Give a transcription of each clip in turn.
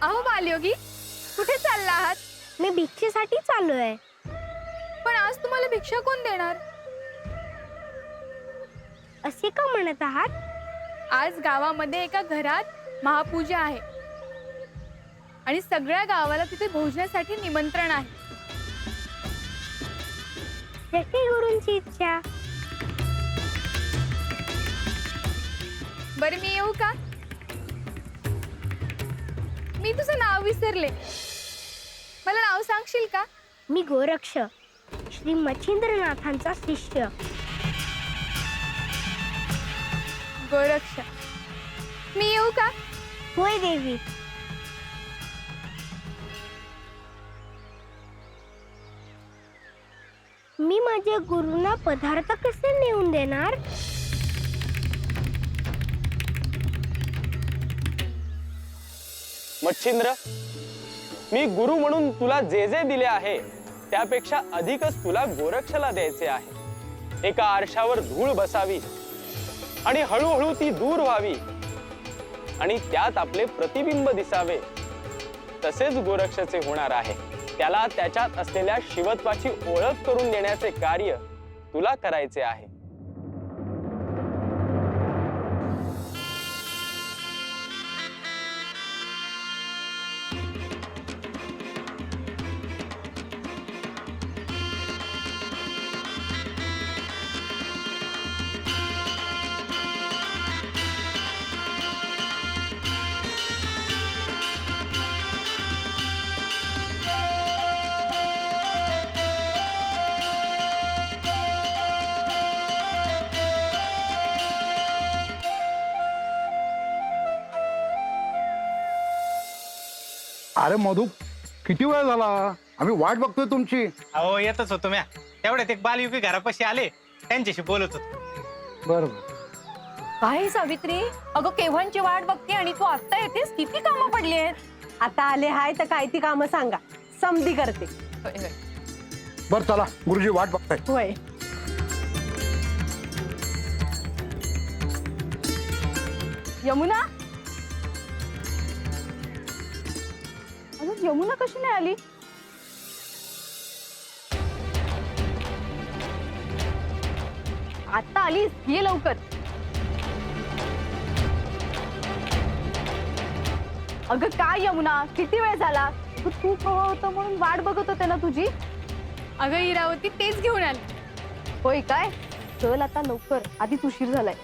अहो बालयोगी, कुठे चालला आहात? मी भिक्षेसाठी चाललोय. पण आज तुम्हाला भिक्षा कोण देणार? असे का म्हणत आहात? आज गावामध्ये एका घरात महापूजा आहे आणि सगळ्या गावाला तिथे भोजनासाठी निमंत्रण आहे. जशी गुरूंची इच्छा. बरं मी येऊ का? मी तुझं नाव विसरले. मला नाव सांगशील का? मी गोरक्ष, श्री मच्छिंद्रनाथांचा शिष्य. गोरक्ष. मी येऊ का? होय देवी. मी माझ्या गुरूंना पदार्थ कसे नेऊन देणार? मच्छिंद्र, मी गुरु म्हणून तुला जे जे दिले आहे त्यापेक्षा अधिकच तुला गोरक्षला द्यायचे आहे. एका आरशावर धूळ बसावी आणि हळूहळू ती दूर व्हावी आणि त्यात आपले प्रतिबिंब दिसावे, तसेच गोरक्षाचे होणार आहे. त्याला त्याच्यात असलेल्या शिवत्वाची ओळख करून देण्याचे कार्य तुला करायचे आहे. अरे मधु, किती वेळ झाला? आम्ही वाट बघतोय तुमची. अहो येतच होतो म्या. तेवढ्यात एक बालयुगी घरापाशी आले, त्यांच्याशी बोलत होतो. बरोबर. काय सावित्री, अगं केव्हांची वाट बघते आणि तू आता येतेस? किती कामं पडली आहेत. आता आले हाय तर काय ती कामं सांगा, समधी करते. बर चला, गुरुजी वाट बघताय. होय. यमुना, अगं यमुना कशी नाही आली? आता आलीस, ये लवकर. अगं काय यमुना, किती वेळ झाला? अगं, तू हवं होतं म्हणून वाट बघत होते ना तुझी. अगं इरावती तेच घेऊन आली. होय काय? चल आता लवकर, आधीच उशीर झालाय.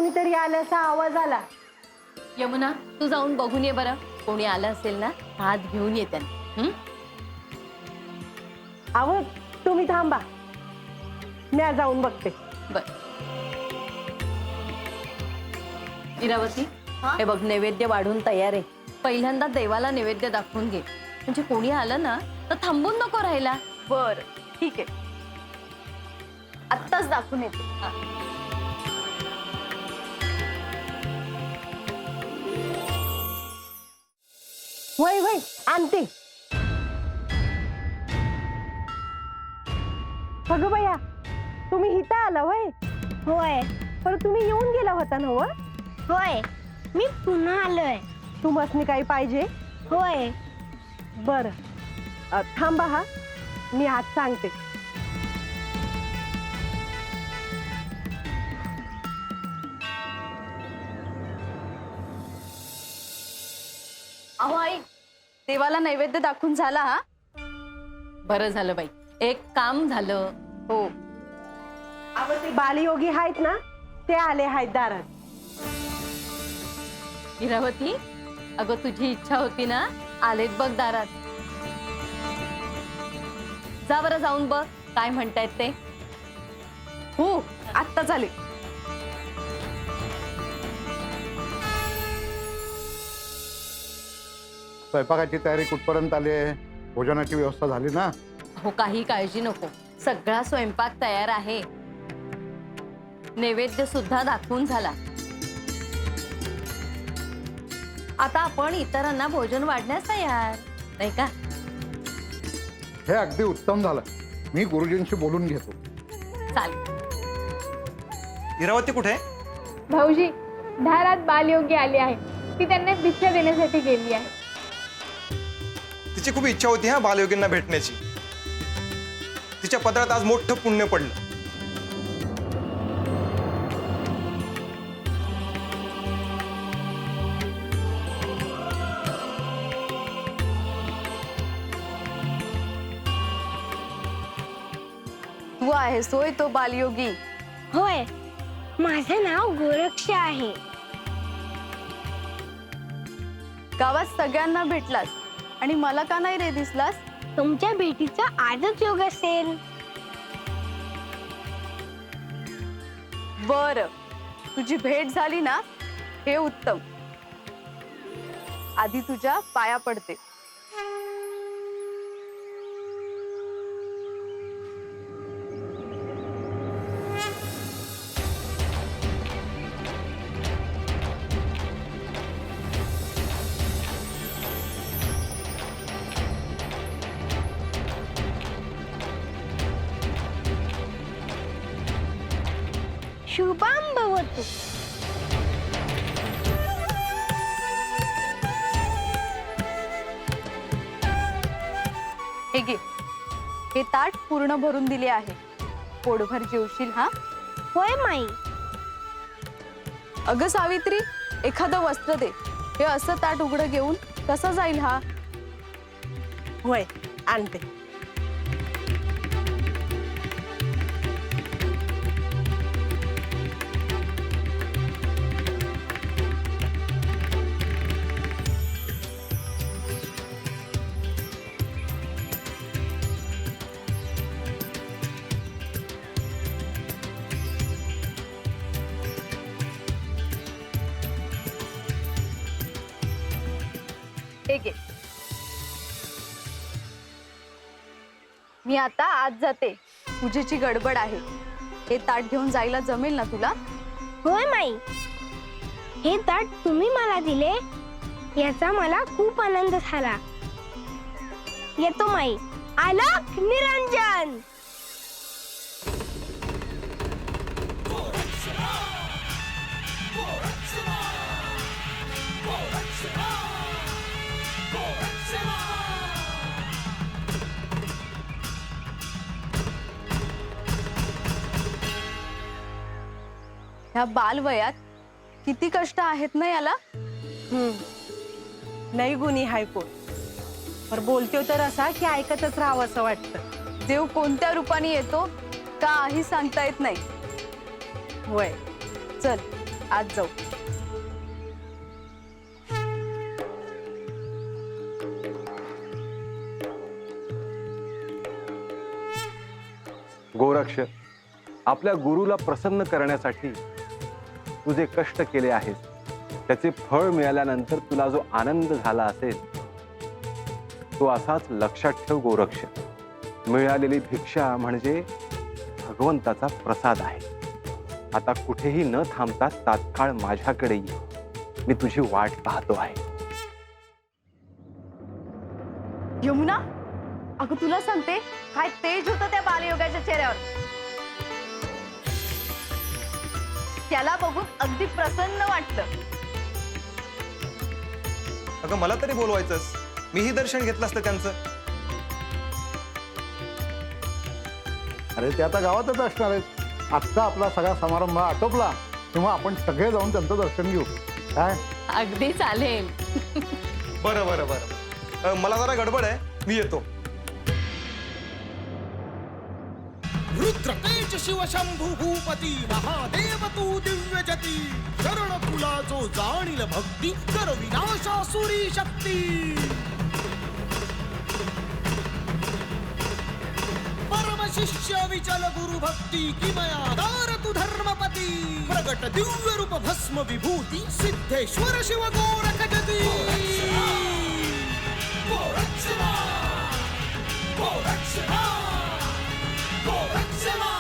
कोणीतरी आल्याचा आवाज आला. यमुना तू जाऊन बघून ये बरं, कोणी आलं असेल ना हात घेऊन ये त्यांना. अहो तुम्ही थांबा, मी जाऊन बघते. बर. इरावती, हे बघ नैवेद्य वाढून तयार आहे. पहिल्यांदा देवाला नैवेद्य दाखवून घे, म्हणजे कोणी आलं ना तर थांबून नको राहायला. बर ठीक आहे, आत्ताच दाखवून येते. वय वय आणते. अगं बया, तुम्ही इथं आला वय? होय पण तुम्ही येऊन गेला होता ना? व होय, मी पुन्हा आलोय. तुम्हाला काही पाहिजे? होय. बर थांबा हा, मी आज सांगते. अहो आई, देवाला नैवेद्य दाखवून झाला हा? बरं झालं बाई, एक काम झालं. हो. अहो ते बालयोगी आहेत ना, ते आले आहेत दारात. इरावती, अगं तुझी इच्छा होती ना, आलेत बघ दारात. जा बरं जाऊन बघ काय म्हणतायत ते. हो आत्ता झाले. स्वयंपाकाची तयारी कुठपर्यंत आली आहे? भोजनाची व्यवस्था झाली ना? हो काही काळजी नको, सगळा स्वयंपाक तयार आहे. नैवेद्य सुद्धा दाखवून झाला. आता आपण इतरांना भोजन वाढण्यास तयार, नाही का? हे अगदी उत्तम झालं. मी गुरुजींशी बोलून घेतो. चालेल. इरावती कुठे? भाऊजी, दारात बालयोगी आली आहे. ती त्यांना भिक्षा देण्यासाठी गेली आहे. तिची खूप इच्छा होती हा बालयोगींना भेटण्याची. तिच्या पदरात आज मोठं पुण्य पडलं. तू आहेस होय तो बालयोगी? होय, माझं नाव गोरक्ष आहे. गावात सगळ्यांना भेटलास आणि मला का नाही रे दिसलास? तुमच्या भेटीचा आजच योग असेल. बर, तुझी भेट झाली ना, हे उत्तम. आधी तुझ्या पाया पडते. शुभम भवतु. हे घे, हे ताट पूर्ण भरून दिले आहे. पोटभर जेवशील हा? होय माई. अगं सावित्री, एखादं वस्त्र दे. हे असं ताट उघडं घेऊन कसा जाईल हा? वय आणते. हे घे. मी आता आज जाते, पूजेची गडबड आहे. हे ताट घेऊन जायला जमेल ना तुला? होय माई. हे ताट तुम्ही मला दिले याचा मला खूप आनंद झाला. येतो माई. आलोक निरंजन. ह्या बालवयात किती कष्ट आहेत ना याला. नाही गुणी हाय कोण, पर बोलतो तर असा की ऐकतच राहावं असं वाटतं. देव कोणत्या रूपाने येतो काही सांगता येत नाही. होय. चल आज जाऊ. गोरक्ष, आपल्या गुरुला प्रसन्न करण्यासाठी तू जे कष्ट केले आहेस त्याचे फळ मिळाल्यानंतर तुला जो आनंद झाला असेल तो असाच लक्षात ठेव गोरक्ष. मिळालेली भिक्षा म्हणजे भगवंताचा प्रसाद आहे. आता कुठेही न थांबता तात्काळ माझ्याकडे ये. मी तुझी वाट पाहतो आहे. यमुना, अगं तुला सांगते, काय तेज होतं त्या बालयोगाच्या चेहऱ्यावर. त्याला बघून अगदी प्रसन्न वाटलं. अगं मला तरी बोलवायचंस, मीही दर्शन घेतलं असतं त्यांचं. अरे ते आता गावातच असणार आहेत. आजचा आपला सगळा समारंभ आटोपला तेव्हा आपण सगळे जाऊन त्यांचं दर्शन घेऊ. काय अगदी चालेल. बरं बरं बरं, मला जरा गडबड आहे, मी येतो. रुद्रतेज शिव शंभू भूपती महादेव तू दिव्य जती चरण तुला जो जाणील भक्ती कर विनाशासुरी शक्ती. परम शिष्य विचल गुरु भक्ती किमया दार तू धर्मपती प्रगट दिव्य रूप भस्म विभूती सिद्धेश्वर शिव गोरख जती. गोरक्षमा, गोरक्षमा, गोरक्षमा.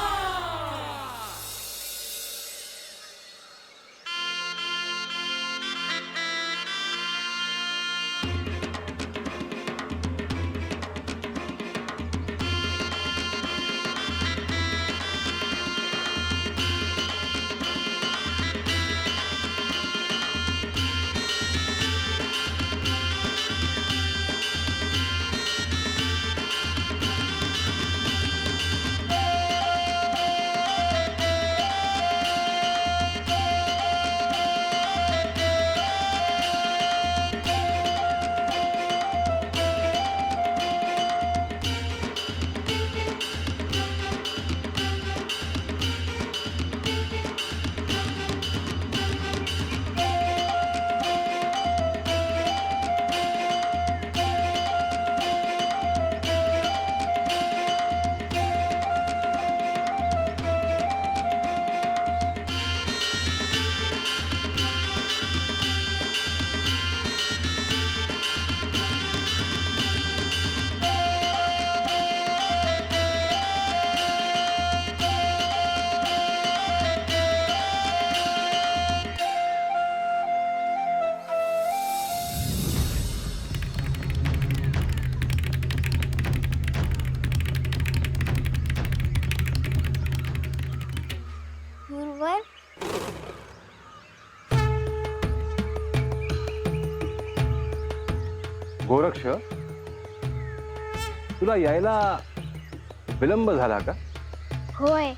गुरुवर गोरक्ष, तुला यायला विलंब झाला का? होय,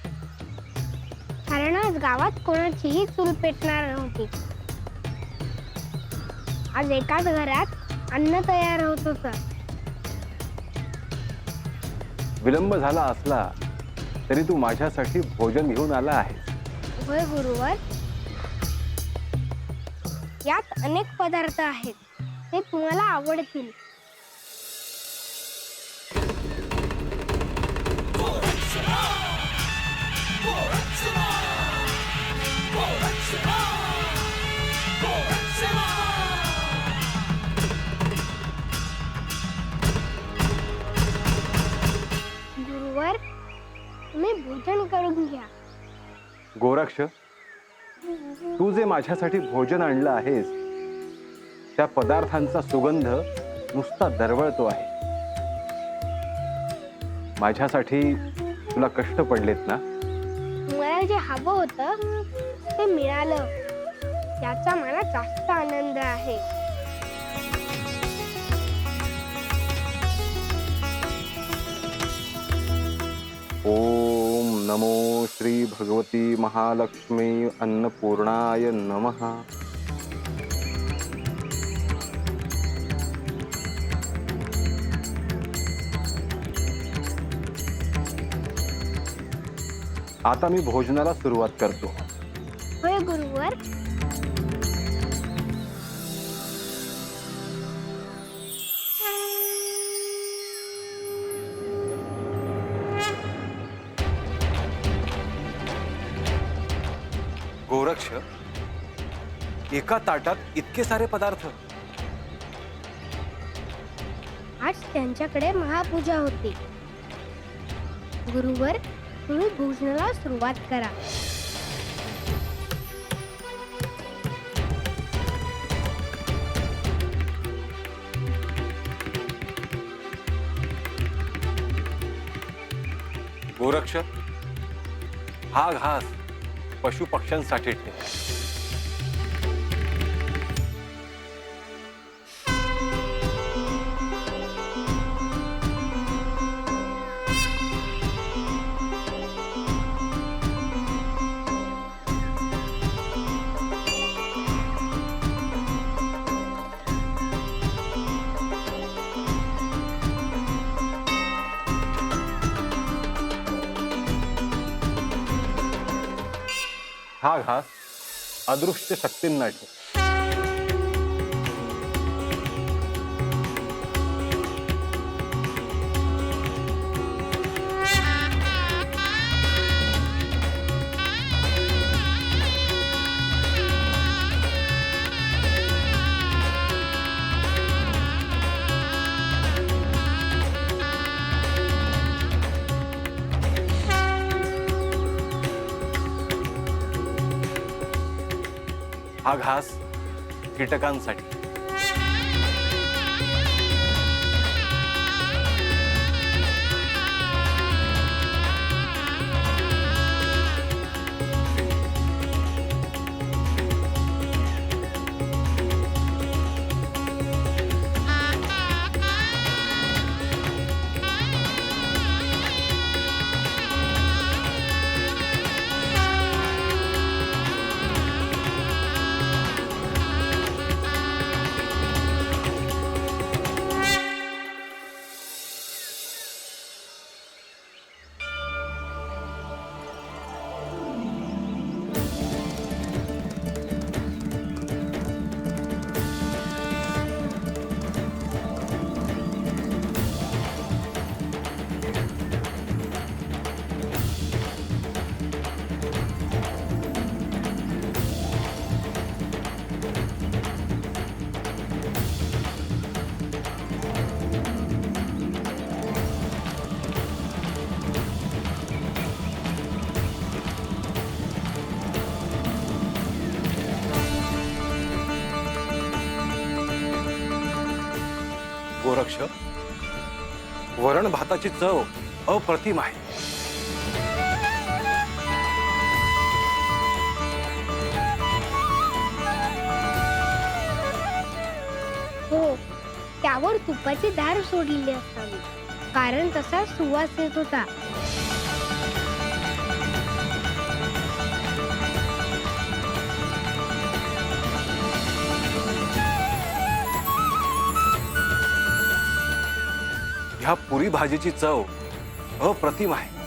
कारण आज गावात कोणाचीही चूल पेटणार नव्हती. आज एकाच घरात अन्न तयार होत होतं. विलंब झाला असला तरी तू माझ्यासाठी भोजन घेऊन आला आहेस. होय गुरुवर, यात अनेक पदार्थ आहेत, ते तुम्हाला आवडतील. गुरुवर, तुम्ही भोजन करून घ्या. गोरक्ष, तू जे माझ्यासाठी भोजन आणलं आहेस त्या पदार्थांचा सुगंध नुसता दरवळतो आहे. माझ्यासाठी तुला कष्ट पडलेत ना? मला जे हवं होतं ते मिळालं, याचा मला जास्त आनंद आहे. ओम नमो श्री भगवती महालक्ष्मी अन्नपूर्णाय नमः. आता मी भोजनाला सुरुवात करतो. होय गुरुवर. गोरक्ष, एका ताटात इतके सारे पदार्थ. आज त्यांच्याकडे महापूजा होती. गुरुवर, तुम्ही भोजनाला सुरुवात करा. गोरक्ष, हा घास पशु पक्ष्यांसाठी ठेव. हा घास अदृश्य शक्तींना ठेव. हा घास कीटकांसाठी. गोरक्ष, वरण भाताची चव अप्रतिम आहे. हो, त्यावर तुपाची धार सोडलेली असावी, कारण तसा सुवास येत होता. ह्या पुरी भाजीची चव अप्रतिम आहे.